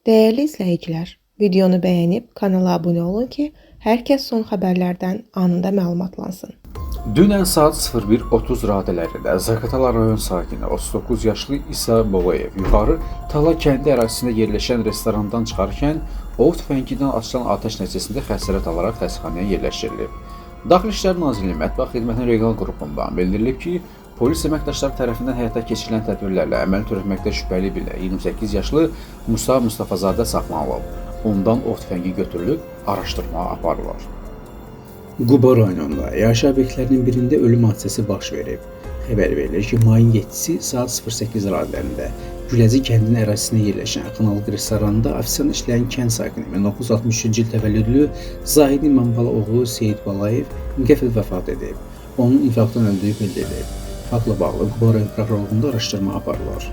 Değerli izləyicilər, videonu bəyənib kanala abunə olun ki, hər kəs son xəbərlərdən anında məlumatlansın. Dünən saat 01:30 radələrində Zaqatala rayon sakini 39 yaşlı İsa Babayev yuxarı Tala kəndi ərazisində yerləşən restorandan çıxarkən ov tüfəngindən açılan atəş nəticəsində xəsarət alaraq xəstəxanaya yerləşdirilib. Daxili İşlər Nazirliyi Mətbuat Xidmətinin regional qrupundan bildirilib ki, polis əməkdaşları tərəfindən həyata keçirilən tədbirlərlə əməl törətməkdə şübhəli bilinən 28 yaşlı Musa Mustafazadə saxlanılıb. Ondan ov tüfəngi götürülüb, araşdırma aparılır. Quba rayonunda yaşayış obyektlərinin birində ölüm hadisəsi baş verib. Xəbər verilir ki, mayın 7-si saat 08 radələrində Güləcik kəndinin ərazisində yerləşən Xanalıq restoranında ofisiant işləyən kənd sakini 1963-cü il təvəllüdlü Zahid İmambala oğlu Seyid Balayev qəfil vəfat edib. Onun infarktdan öldüyü bildirilir. Faktla bağlı Quba rayon prokurorluğunda araşdırma aparılır.